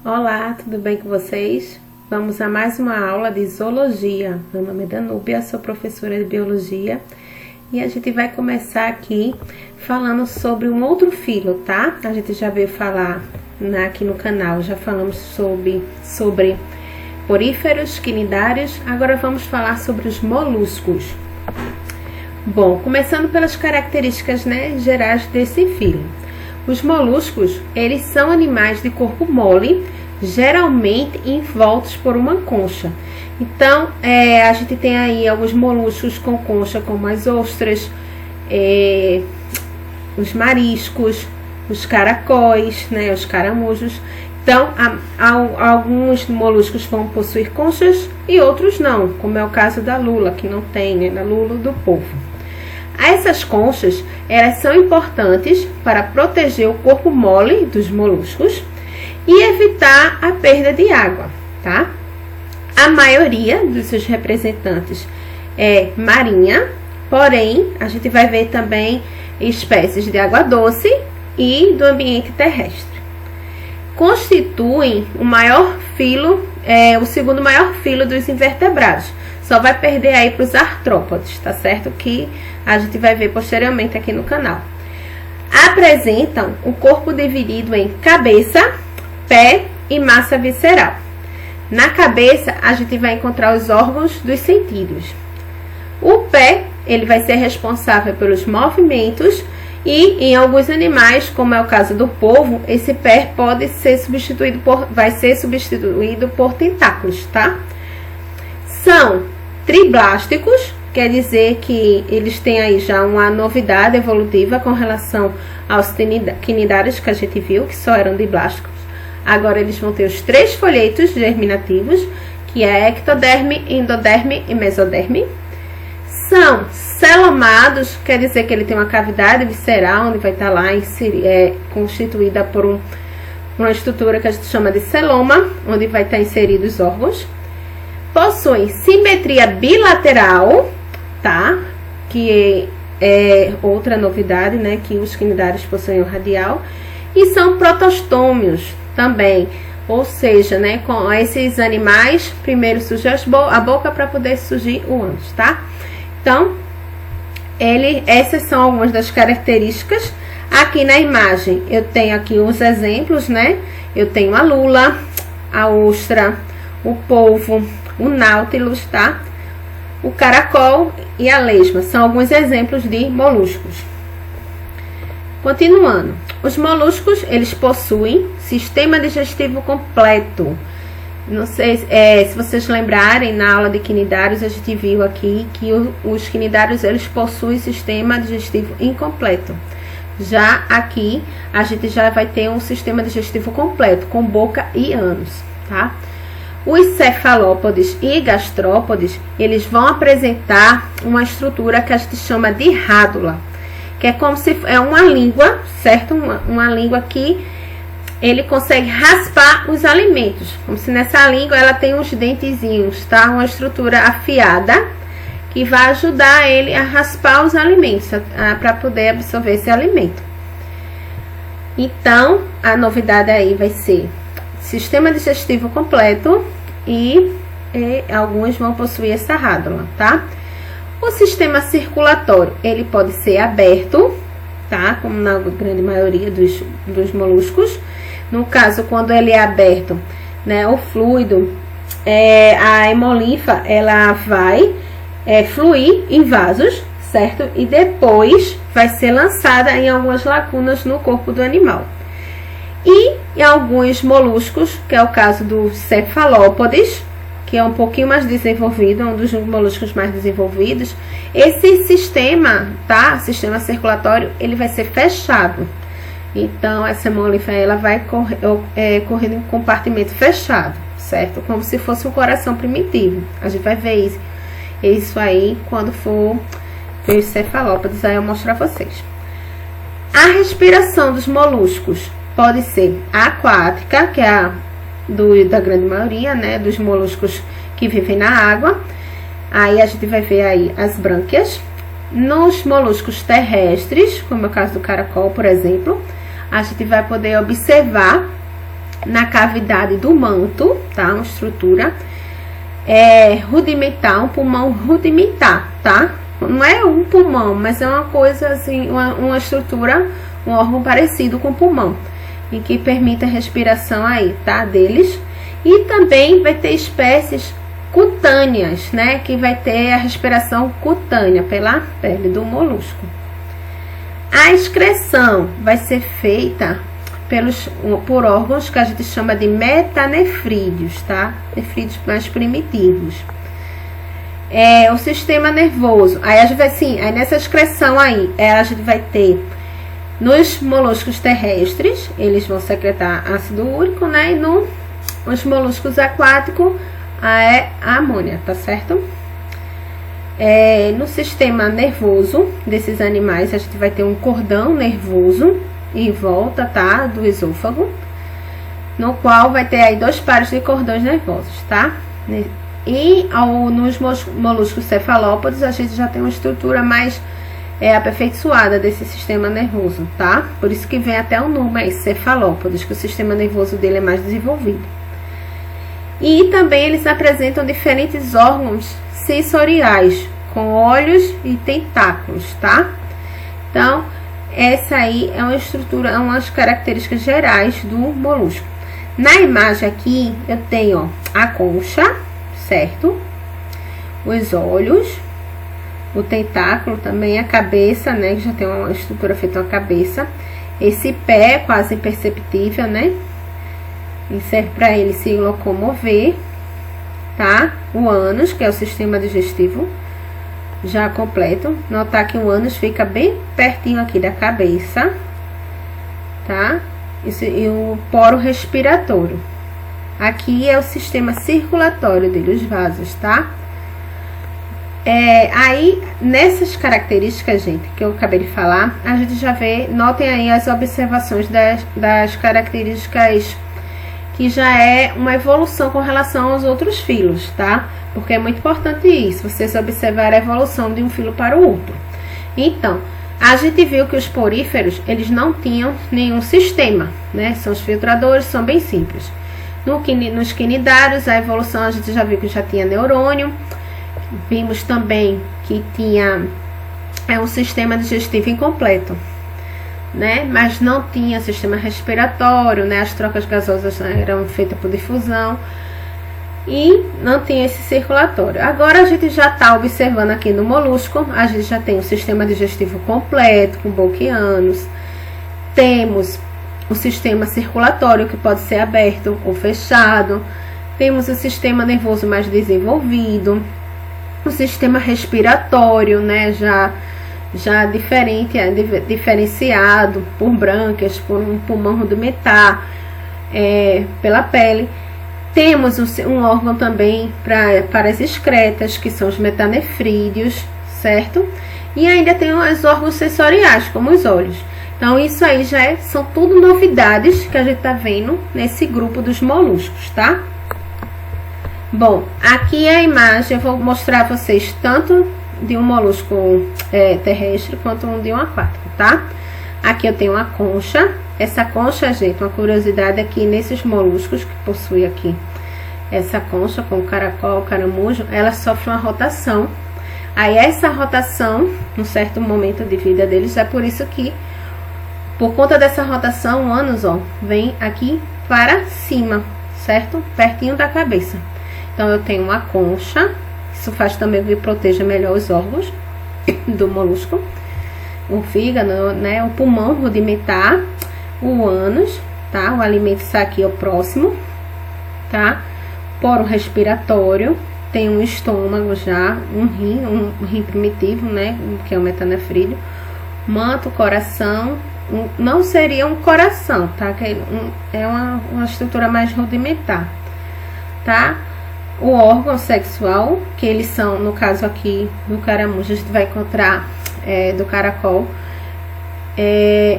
Olá, tudo bem com vocês? Vamos a mais uma aula de zoologia. Meu nome é Danúbia, sou professora de biologia e a gente vai começar aqui falando sobre um outro filo, tá? A gente já veio falar aqui no canal, já falamos sobre poríferos, quinidários, agora vamos falar sobre os moluscos. Bom, começando pelas características, gerais desse filo. Os moluscos, eles são animais de corpo mole, geralmente envoltos por uma concha. Então, a gente tem aí alguns moluscos com concha, como as ostras, os mariscos, os caracóis, os caramujos. Então, alguns moluscos vão possuir conchas e outros não, como é o caso da lula, que não tem, da lula do polvo. Essas conchas, elas são importantes para proteger o corpo mole dos moluscos e evitar a perda de água, tá? A maioria dos seus representantes é marinha, porém, a gente vai ver também espécies de água doce e do ambiente terrestre. Constituem o maior filo, o segundo maior filo dos invertebrados. Só vai perder aí para os artrópodes, tá certo? Que a gente vai ver posteriormente aqui no canal. Apresentam o corpo dividido em cabeça, pé e massa visceral. Na cabeça, a gente vai encontrar os órgãos dos sentidos. O pé, ele vai ser responsável pelos movimentos e em alguns animais, como é o caso do polvo, esse pé pode ser vai ser substituído por tentáculos, tá? São triblásticos, quer dizer que eles têm aí já uma novidade evolutiva com relação aos quinidários que a gente viu, que só eram diblásticos. Agora eles vão ter os 3 folhetos germinativos, que é ectoderme, endoderme e mesoderme. São celomados, quer dizer que ele tem uma cavidade visceral, onde vai estar lá constituída por uma estrutura que a gente chama de celoma, onde vai estar inseridos os órgãos. Possuem simetria bilateral, tá? Que é outra novidade, que os quinidários possuem o radial. E são protostômios também, ou seja, com esses animais, primeiro surge a boca para poder surgir o ânus, tá? Então, essas são algumas das características. Aqui na imagem, eu tenho aqui os exemplos, Eu tenho a lula, a ostra, o polvo, o náutilus, tá? O caracol e a lesma são alguns exemplos de moluscos. Continuando, os moluscos, eles possuem sistema digestivo completo. Não sei se vocês lembrarem, na aula de quinidários, a gente viu aqui que os quinidários, eles possuem sistema digestivo incompleto. Já aqui, a gente já vai ter um sistema digestivo completo, com boca e ânus, tá? Os cefalópodes e gastrópodes, eles vão apresentar uma estrutura que a gente chama de rádula, que é como se é uma língua, certo? Uma língua que ele consegue raspar os alimentos, como se nessa língua ela tem uns dentezinhos, tá? Uma estrutura afiada que vai ajudar ele a raspar os alimentos, para poder absorver esse alimento. Então, a novidade aí vai ser sistema digestivo completo e alguns vão possuir essa rádula, tá? O sistema circulatório, ele pode ser aberto, tá? Como na grande maioria dos moluscos. No caso, quando ele é aberto, o fluido, a hemolinfa, ela vai fluir em vasos, certo? E depois vai ser lançada em algumas lacunas no corpo do animal. E em alguns moluscos, que é o caso dos cefalópodes, que é um pouquinho mais desenvolvido, um dos moluscos mais desenvolvidos, esse sistema, tá? Sistema circulatório, ele vai ser fechado. Então, essa hemolinfa, ela vai correr em compartimento fechado, certo? Como se fosse um coração primitivo. A gente vai ver isso aí quando for ver os cefalópodes, aí eu mostro a vocês. A respiração dos moluscos pode ser aquática, que é da grande maioria, dos moluscos que vivem na água. Aí a gente vai ver aí as brânquias. Nos moluscos terrestres, como é o caso do caracol, por exemplo, a gente vai poder observar na cavidade do manto, tá? Uma estrutura rudimentar, um pulmão rudimentar, tá? Não é um pulmão, mas é uma coisa assim, uma estrutura, um órgão parecido com o pulmão, e que permite a respiração aí, tá? Deles. E também vai ter espécies cutâneas, né? Que vai ter a respiração cutânea pela pele do molusco. A excreção vai ser feita por órgãos que a gente chama de metanefrídeos, tá? Nefrídeos mais primitivos. O sistema nervoso. Aí a gente vai, aí nessa excreção aí, a gente vai ter nos moluscos terrestres, eles vão secretar ácido úrico, né? E nos moluscos aquáticos, a amônia, tá certo? No sistema nervoso desses animais, a gente vai ter um cordão nervoso em volta, tá? Do esôfago, no qual vai ter aí 2 pares de cordões nervosos, tá? E nos moluscos cefalópodes, a gente já tem uma estrutura mais aperfeiçoada desse sistema nervoso, tá? Por isso que vem até o nome aí, cefalópodes, que o sistema nervoso dele é mais desenvolvido. E também eles apresentam diferentes órgãos sensoriais, com olhos e tentáculos, tá? Então, essa aí é uma estrutura, umas características gerais do molusco. Na imagem aqui, eu tenho, ó, a concha, certo? Os olhos, o tentáculo também, a cabeça, né? Que já tem uma estrutura feita uma cabeça. Esse pé quase imperceptível, né? E serve para ele se locomover, tá? O ânus, que é o sistema digestivo já completo. Notar que o ânus fica bem pertinho aqui da cabeça, tá? E o poro respiratório. Aqui é o sistema circulatório dele, os vasos, tá? Aí, nessas características, gente, que eu acabei de falar, a gente já vê, notem aí as observações das características que já é uma evolução com relação aos outros filos, tá? Porque é muito importante isso, vocês observar a evolução de um filo para o outro. Então, a gente viu que os poríferos, eles não tinham nenhum sistema, né? São os filtradores, são bem simples. Nos quinidários, a evolução a gente já viu que já tinha neurônio. Vimos também que tinha um sistema digestivo incompleto, né? Mas não tinha sistema respiratório, né? As trocas gasosas eram feitas por difusão e não tinha esse circulatório. Agora a gente já está observando aqui no molusco, a gente já tem o sistema digestivo completo, com boca e ânus. Temos o sistema circulatório, que pode ser aberto ou fechado. Temos o sistema nervoso mais desenvolvido. O sistema respiratório, né, já diferenciado por brânquias, por um pulmão rudimentar, pela pele. Temos um órgão também para as excretas, que são os metanefrídeos, certo? E ainda tem os órgãos sensoriais, como os olhos. Então, isso aí são tudo novidades que a gente tá vendo nesse grupo dos moluscos, tá? Bom, aqui é a imagem, eu vou mostrar a vocês tanto de um molusco terrestre quanto de um aquático, tá? Aqui eu tenho uma concha. Essa concha, gente, uma curiosidade aqui nesses moluscos que possui aqui essa concha com o caracol, o caramujo, ela sofre uma rotação. Aí essa rotação, num certo momento de vida deles, é por isso que, por conta dessa rotação, o ânus, ó, vem aqui para cima, certo? Pertinho da cabeça. Então, eu tenho uma concha, isso faz também que proteja melhor os órgãos do molusco. O fígado, né? O pulmão rudimentar, o ânus, tá? O alimento está aqui ao próximo, tá? Poro respiratório, tem um estômago já, um rim primitivo, né? Que é o metanefrídeo. Manto, coração, não seria um coração, tá? Que é uma estrutura mais rudimentar, tá? O órgão sexual, que eles são, no caso aqui do caramujo, a gente vai encontrar do caracol,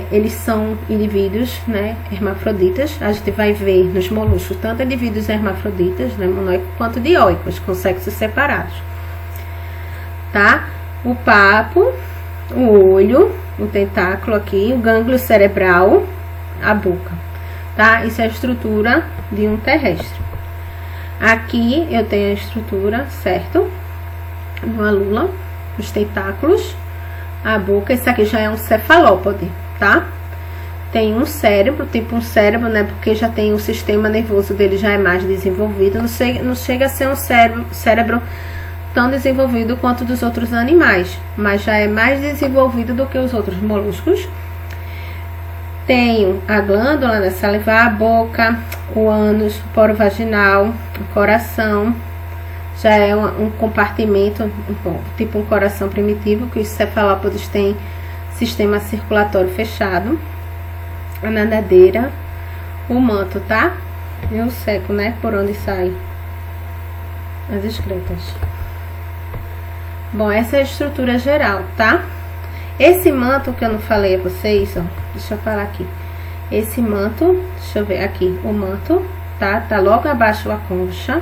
eles são indivíduos, né, hermafroditas. A gente vai ver nos moluscos tanto indivíduos hermafroditas, né, monoicos, quanto dioicos, com sexos separados, tá? O papo, o olho, o tentáculo aqui, o gânglio cerebral, a boca. tá? Isso é a estrutura de um terrestre. Aqui eu tenho a estrutura, certo? De uma lula, os tentáculos, a boca. Esse aqui já é um cefalópode, tá? Tem um cérebro, tipo um cérebro, né? Porque já tem o sistema nervoso dele já é mais desenvolvido. Não chega a ser um cérebro tão desenvolvido quanto dos outros animais, mas já é mais desenvolvido do que os outros moluscos. Tenho a glândula, né, salivar, a boca, o ânus, o poro vaginal, o coração. Já é um compartimento, tipo um coração primitivo, que os cefalópodes têm sistema circulatório fechado. A nadadeira, o manto, tá? E o seco, né, por onde sai as excretas. Bom, essa é a estrutura geral, tá? Esse manto que eu não falei a vocês, ó, deixa eu falar aqui. Esse manto, deixa eu ver aqui, o manto, tá? Tá logo abaixo da concha.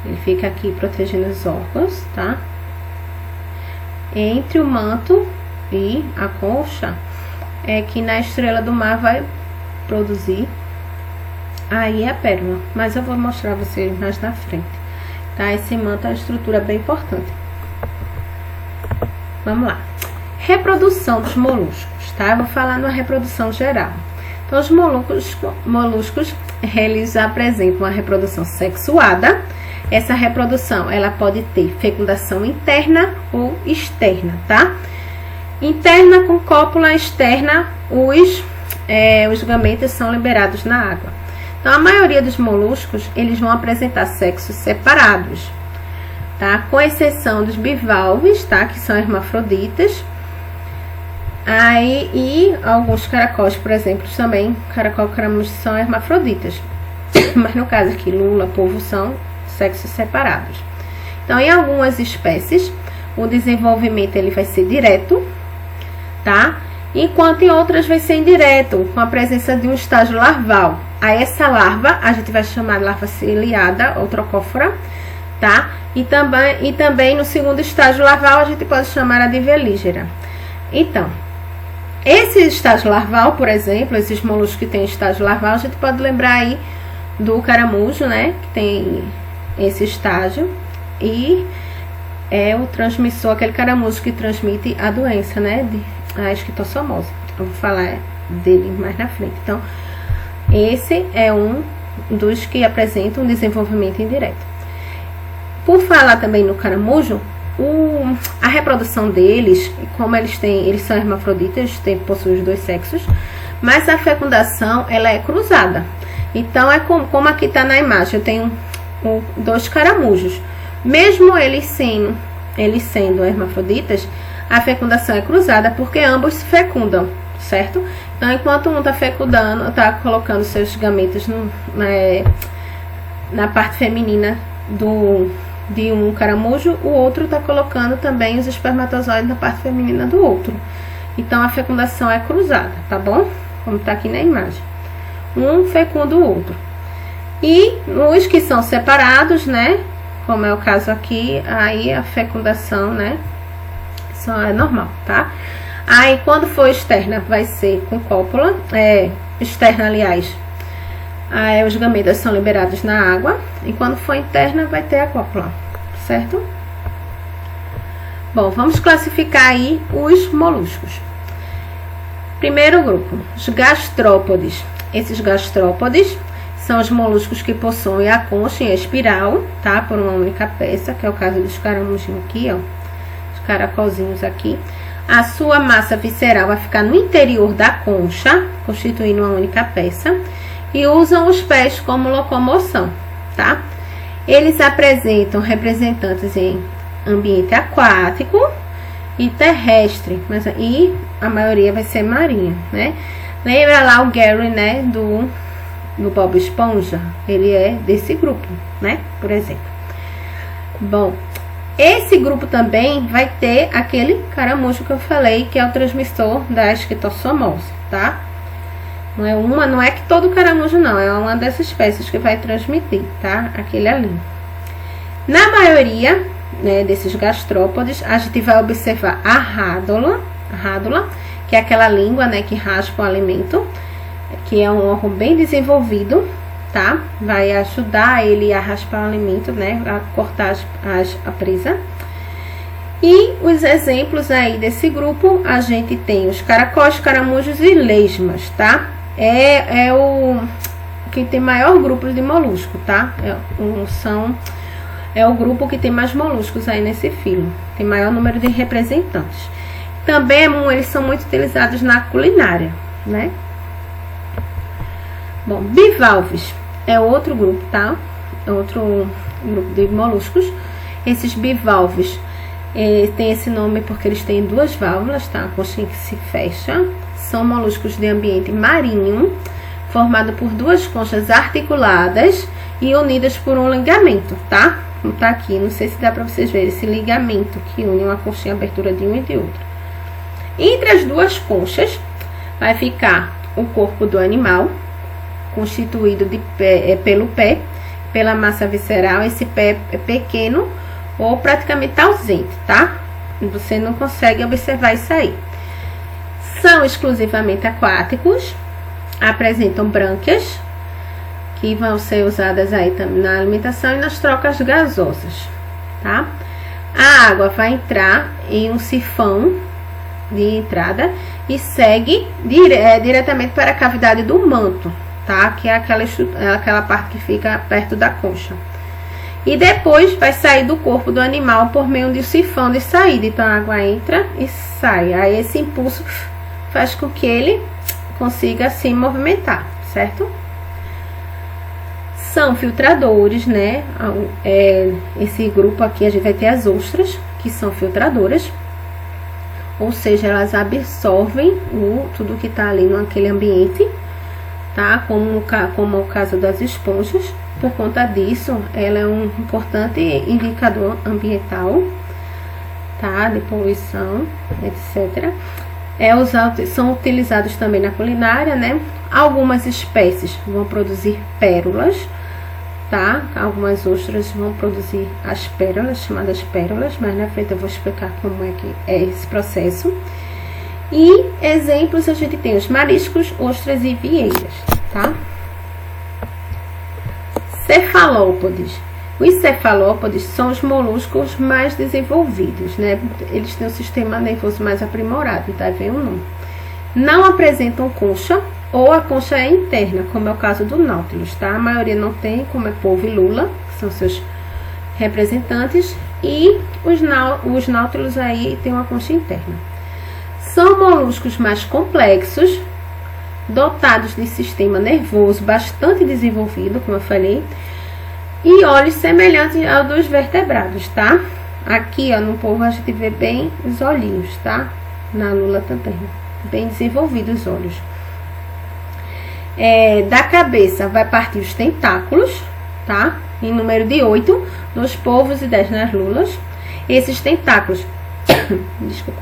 Ele fica aqui protegendo os órgãos, tá? Entre o manto e a concha, é que na estrela do mar vai produzir aí a pérola. Mas eu vou mostrar a vocês mais na frente, tá? Esse manto é uma estrutura bem importante. Vamos lá. Reprodução dos moluscos, tá? Eu vou falar numa reprodução geral. Então, os moluscos, eles apresentam uma reprodução sexuada. Essa reprodução, ela pode ter fecundação interna ou externa, tá? Interna com cópula, externa, os gametas são liberados na água. Então, a maioria dos moluscos, eles vão apresentar sexos separados, tá? Com exceção dos bivalves, tá? Que são hermafroditas. Aí, e alguns caracóis, por exemplo, também, caracol e caramujo são hermafroditas. Mas no caso aqui, lula, polvo são sexos separados. Então, em algumas espécies, o desenvolvimento ele vai ser direto, tá? Enquanto em outras vai ser indireto, com a presença de um estágio larval. Aí essa larva, a gente vai chamar de larva ciliada ou trocófora, tá? E também no segundo estágio larval, a gente pode chamar a de velígera. Então, esse estágio larval, por exemplo, esses moluscos que tem estágio larval, a gente pode lembrar aí do caramujo, né? Que tem esse estágio e é o transmissor, aquele caramujo que transmite a doença, né? A esquistossomose. Eu vou falar dele mais na frente. Então, esse é um dos que apresentam um desenvolvimento indireto. Por falar também no caramujo, a reprodução deles, como eles são hermafroditas, possuem os dois sexos, mas a fecundação, ela é cruzada. Então, é como aqui está na imagem, eu tenho dois caramujos. Mesmo eles sendo hermafroditas, a fecundação é cruzada porque ambos se fecundam, certo? Então, enquanto um está fecundando, está colocando seus gametas na parte feminina de um caramujo, o outro está colocando também os espermatozoides na parte feminina do outro. Então, a fecundação é cruzada, tá bom? Como está aqui na imagem. Um fecunda o outro. E os que são separados, né? Como é o caso aqui, aí a fecundação, né? Só é normal, tá? Aí, quando for externa, vai ser com cópula. Externa, aliás, aí os gametas são liberados na água. E quando for interna, vai ter a cópula, certo? Bom, vamos classificar aí os moluscos. Primeiro grupo, os gastrópodes. Esses gastrópodes são os moluscos que possuem a concha em espiral, tá? Por uma única peça, que é o caso dos caramujinhos aqui, ó. Os caracolzinhos aqui. A sua massa visceral vai ficar no interior da concha, constituindo uma única peça. E usam os pés como locomoção, tá? Eles apresentam representantes em ambiente aquático e terrestre, e a maioria vai ser marinha, né? Lembra lá o Gary, né, do Bob Esponja? Ele é desse grupo, né, por exemplo. Bom, esse grupo também vai ter aquele caramujo que eu falei, que é o transmissor da esquistossomose, tá? Não é que todo caramujo não, é uma dessas espécies que vai transmitir, tá? Aquele ali. Na maioria, né, desses gastrópodes, a gente vai observar a rádula, que é aquela língua, né, que raspa o alimento, que é um órgão bem desenvolvido, tá? Vai ajudar ele a raspar o alimento, né? A cortar a presa. E os exemplos aí desse grupo, a gente tem os caracóis, caramujos e lesmas, tá? É o que tem maior grupo de molusco, tá? É o grupo que tem mais moluscos aí nesse filo. Tem maior número de representantes. Também eles são muito utilizados na culinária, né? Bom, bivalves é outro grupo, tá? É outro grupo de moluscos. Esses bivalves tem esse nome porque eles têm duas válvulas, tá? A conchinha que se fecha. São moluscos de ambiente marinho, formado por duas conchas articuladas e unidas por um ligamento, tá? Como tá aqui, não sei se dá pra vocês verem esse ligamento que une uma conchinha, a abertura de uma e de outra. Entre as duas conchas vai ficar o corpo do animal, constituído pelo pé, pela massa visceral. Esse pé é pequeno ou praticamente ausente, tá? Você não consegue observar isso aí. São exclusivamente aquáticos, apresentam brânquias, que vão ser usadas aí também na alimentação e nas trocas gasosas, tá? A água vai entrar em um sifão de entrada e segue diretamente para a cavidade do manto, tá? Que é aquela parte que fica perto da concha. E depois vai sair do corpo do animal por meio de um sifão de saída. Então a água entra e sai. Aí esse impulso faz com que ele consiga se movimentar, certo? São filtradores, né? Esse grupo aqui a gente vai ter as ostras, que são filtradoras. Ou seja, elas absorvem tudo que tá ali naquele ambiente, tá? Como o caso das esponjas. Por conta disso, ela é um importante indicador ambiental, tá? De poluição, etc. São utilizados também na culinária, né? Algumas espécies vão produzir pérolas, tá? Algumas ostras vão produzir as pérolas, chamadas pérolas, mas na frente eu vou explicar como é que é esse processo. E exemplos a gente tem os mariscos, ostras e vieiras, tá? Cefalópodes. Os cefalópodes são os moluscos mais desenvolvidos, né? Eles têm um sistema nervoso mais aprimorado, tá vendo o nome? Não apresentam concha ou a concha é interna, como é o caso do Nautilus, tá? A maioria não tem, como é polvo e lula, que são seus representantes, e os Nautilus aí tem uma concha interna. São moluscos mais complexos, dotados de sistema nervoso bastante desenvolvido, como eu falei, e olhos semelhantes ao dos vertebrados, tá? Aqui, ó, no polvo a gente vê bem os olhinhos, tá? Na lula também, bem desenvolvidos os olhos. Da cabeça vai partir os tentáculos, tá? Em número de 8 nos polvos e 10 nas lulas. Esses tentáculos, desculpa,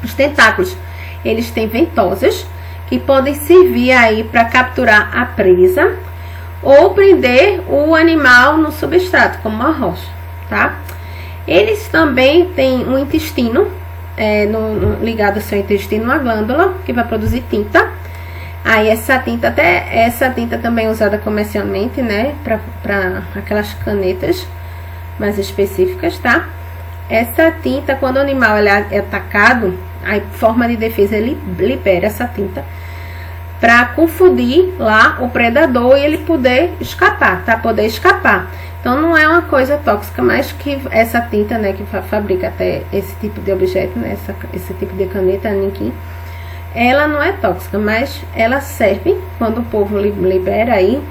os tentáculos, eles têm ventosas que podem servir aí para capturar a presa ou prender o animal no substrato, como uma rocha, tá? Eles também têm um intestino, ligado ao seu intestino, uma glândula que vai produzir tinta. Aí essa tinta também é usada comercialmente, né? Para aquelas canetas mais específicas, tá? Essa tinta, quando o animal é atacado, a forma de defesa, ele libera essa tinta para confundir lá o predador e ele poder escapar, tá? Poder escapar. Então não é uma coisa tóxica, mas que essa tinta, né, que fabrica até esse tipo de objeto, né, esse tipo de caneta, nanquim, ela não é tóxica, mas ela serve, quando o povo libera aí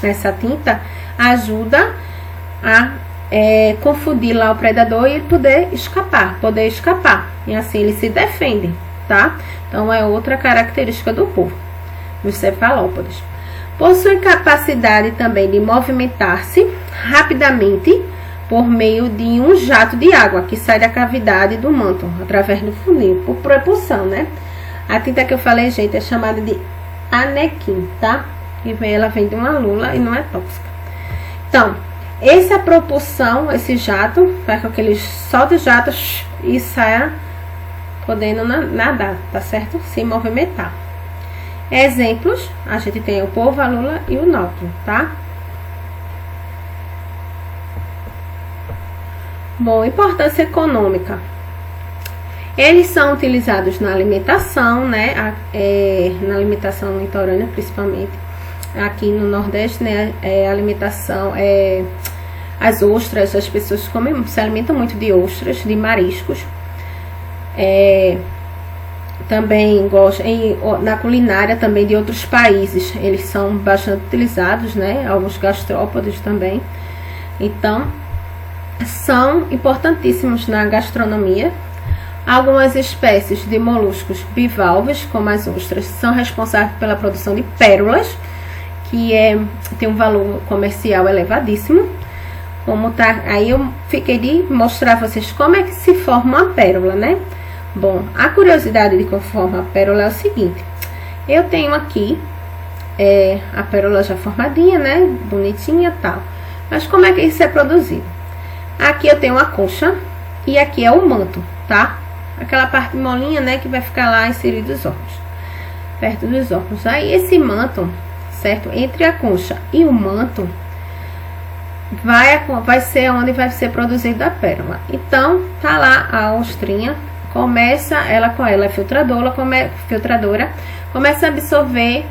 essa tinta, ajuda a confundir lá o predador e ele poder escapar. E assim ele se defende, tá? Então é outra característica do polvo, dos cefalópodes. Possui capacidade também de movimentar-se rapidamente por meio de um jato de água que sai da cavidade do manto, através do fundinho, por propulsão, né? A tinta que eu falei, gente, é chamada de anequim, tá? E ela vem de uma lula e não é tóxica. Então, essa propulsão, esse jato, faz com que ele solte o jato e saia podendo nadar, tá certo? Se movimentar. Exemplos, a gente tem o polvo, a lula e o nódulo, tá? Bom, importância econômica. Eles são utilizados na alimentação, né? Na alimentação litorânea, principalmente. Aqui no Nordeste, né? A alimentação as ostras, as pessoas se alimentam muito de ostras, de mariscos. Também gostam, na culinária também de outros países, eles são bastante utilizados, né? Alguns gastrópodes também. Então, são importantíssimos na gastronomia. Algumas espécies de moluscos bivalves, como as ostras, são responsáveis pela produção de pérolas, que tem um valor comercial elevadíssimo. Aí eu fiquei de mostrar a vocês como é que se forma uma pérola, né? Bom, a curiosidade de como forma a pérola é o seguinte. Eu tenho aqui a pérola já formadinha, né? Bonitinha e tal. Mas como é que isso é produzido? Aqui eu tenho a concha e aqui é o manto, tá? Aquela parte molinha, né? Que vai ficar lá inserido os órgãos. Perto dos órgãos. Aí esse manto, certo? Entre a concha e o manto, vai ser onde vai ser produzida a pérola. Então, tá lá a ostrinha. Ela é filtradora, começa a absorver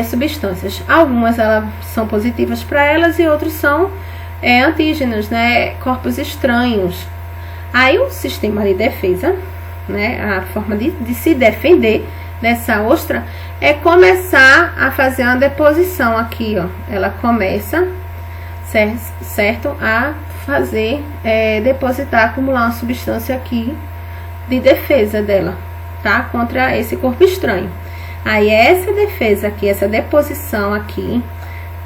substâncias. Algumas elas são positivas para elas e outras são antígenos, né? Corpos estranhos. Aí o sistema de defesa, né? A forma de se defender dessa ostra é começar a fazer uma deposição aqui, ó. Ela começa, certo? A fazer, depositar, acumular uma substância aqui de defesa dela, tá? Contra esse corpo estranho. Aí essa defesa aqui, essa deposição aqui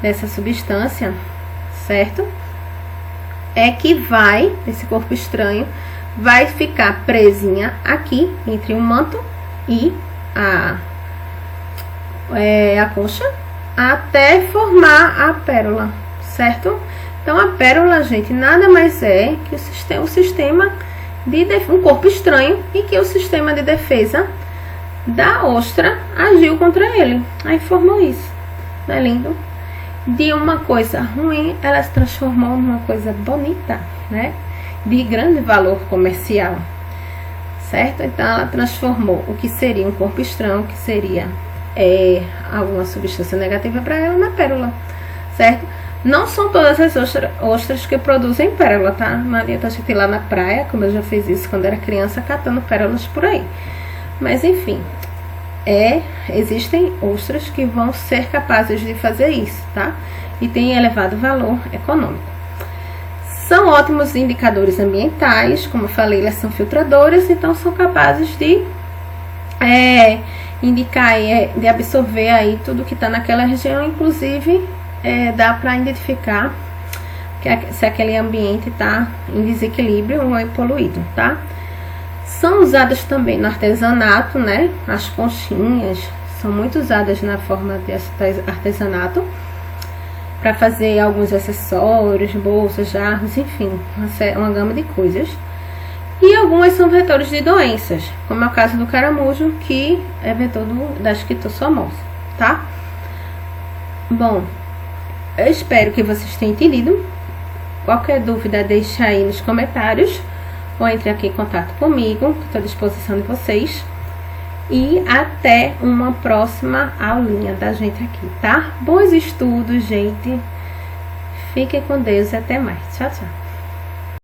dessa substância, certo? É que esse corpo estranho vai ficar presinha aqui entre o manto e a concha até formar a pérola, certo? Então a pérola, gente, nada mais é que o sistema um corpo estranho e que o sistema de defesa da ostra agiu contra ele. Aí formou isso. Não é lindo? De uma coisa ruim, ela se transformou numa coisa bonita, né? De grande valor comercial, certo? Então ela transformou o que seria um corpo estranho, que seria alguma substância negativa para ela, na pérola, certo? Não são todas as ostras que produzem pérola, tá? Não adianta a gente ir lá na praia, como eu já fiz isso quando era criança, catando pérolas por aí. Mas enfim, existem ostras que vão ser capazes de fazer isso, tá? E tem elevado valor econômico. São ótimos indicadores ambientais, como eu falei, elas são filtradoras, então são capazes de indicar, de absorver aí tudo que está naquela região, inclusive dá para identificar se aquele ambiente está em desequilíbrio ou poluído, tá? São usadas também no artesanato, né? As conchinhas são muito usadas na forma de artesanato para fazer alguns acessórios, bolsas, jarros, enfim, uma gama de coisas. E algumas são vetores de doenças, como é o caso do caramujo, que é vetor da esquistossomose, tá? Bom, eu espero que vocês tenham entendido. Qualquer dúvida, deixa aí nos comentários ou entre aqui em contato comigo, que estou à disposição de vocês. E até uma próxima aulinha da gente aqui, tá? Bons estudos, gente. Fiquem com Deus e até mais. Tchau, tchau.